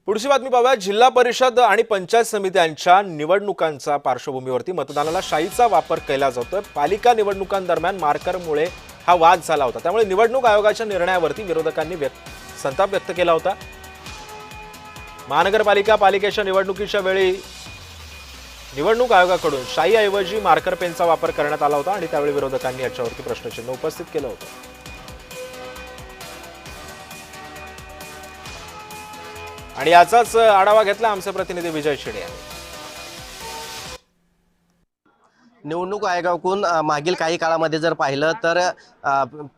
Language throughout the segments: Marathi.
पुढची बातमी पाहूया। जिल्हा परिषद आणि पंचायत समित्यांच्या निवडणुकांच्या पार्श्वभूमीवरती मतदानाला शाईचा वापर केला जातोय। पालिका निवडणुकांदरम्यान मार्करमुळे हा वाद झाला होता, त्यामुळे निवडणूक आयोगाच्या निर्णयावरती विरोधकांनी संताप व्यक्त केला होता। पालिकेच्या निवडणुकीच्या वेळी निवडणूक आयोगाकडून शाईऐवजी मार्कर पेनचा वापर करण्यात आला होता आणि त्यावेळी विरोधकांनी याच्यावरती प्रश्नचिन्ह उपस्थित केलं होतं। आणि याचाच आढावा घेतला आमचे प्रतिनिधी विजय शिडे यांनी। निवडणूक आयोगाकडून मागील काही काळामध्ये जर पाहिलं तर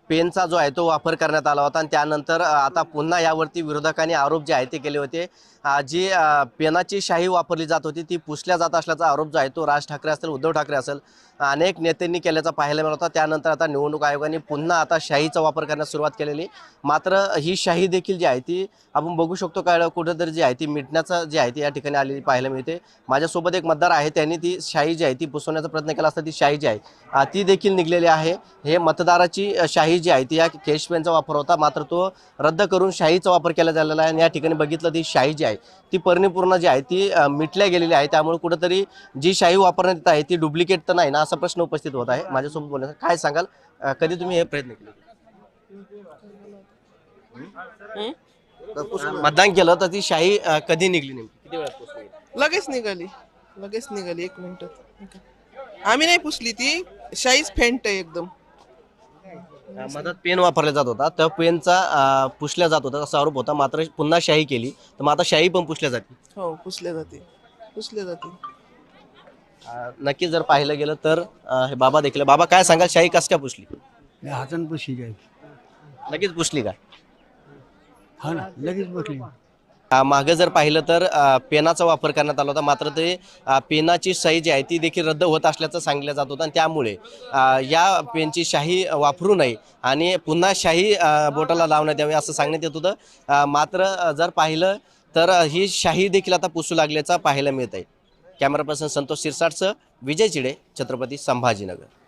पेनचा जो आहे तो वापर करण्यात आला होता आणि त्यानंतर आता पुन्हा यावरती विरोधकांनी आरोप जे आहे ते केले होते। जी पेनाची शाई वापरली जात होती ती पुसल्या जात असल्याचा आरोप जो आहे तो राज ठाकरे असेल, उद्धव ठाकरे असेल, अनेक नेत्यांनी केल्याचा पाहायला मिळत होता। त्यानंतर आता निवडणूक आयोगाने पुन्हा आता शाईचा वापर करण्यास सुरुवात केलेली। मात्र ही शाई देखील जी आहे ती आपण बघू शकतो काय कुठेतरी जी आहे ती मिटण्याचं जे आहे ती या ठिकाणी आलेली पाहायला मिळते। माझ्यासोबत एक मतदार आहे, त्यांनी ती शाई जी आहे ती पुसवण्याचा प्रयत्न केला असता ती शाई जी आहे ती देखील निघलेली आहे। हे मतदाराची शाई जी आहे ती या कॅश पेनचा वापर होता, मात्र तो रद्द करून शाईचा वापर केला झालेला आहे। आणि या ठिकाणी बघितलं ती शाई जी आहे ती परिपूर्ण जी आहे ती मिटल्या गेलेली आहे। त्यामुळे कुठेतरी जी शाई वापरण्यात येत आहे ती डुप्लिकेट तर नाही ना असा प्रश्न उपस्थित होत आहे। माझ्यासोबत बोलण्याचं काय सांगाल, कधी तुम्ही हे प्रयत्न केले? मतदान केलं तर ती शाई कधी निघली, नेमकी किती वेळात पोहोचली? लगेच निघाली 1 मिनिटात। आम्ही नाही पुसली, ती शाईच फेंट आहे एकदम। मधात पेन वापरला जात होता, त्या पेनचा पुसल्या जात होता असा आरोप होता, मात्र पुन्हा शाई केली तर मग आता शाई पण पुसल्या जाते। हो, पुसले जाते। नक्की जर पाहिलं गेलं तर हे बाबा देखील, बाबा काय सांगाल, शाई कस काय पुसली? हातान पुसली काय? लगेच पुसली का? हा ना, लगेच पुसली। मागे जर पाहिलं तर पेनाचा वापर करण्यात आला होता, मात्र ते पेनाची शाई जी आहे ती देखील रद्द होत असल्याचं सांगितलं जात होतं आणि त्यामुळे या पेनची शाई वापरू नये आणि पुन्हा शाई बोटाला लावण्यात यावी असं सांगण्यात येत होतं। मात्र जर पाहिलं तर ही शाई देखील आता पुसू लागल्याचं पाहायला मिळत आहे। कॅमेरा पर्सन संतोष शिरसाटसह विजय चिडे, छत्रपती संभाजीनगर।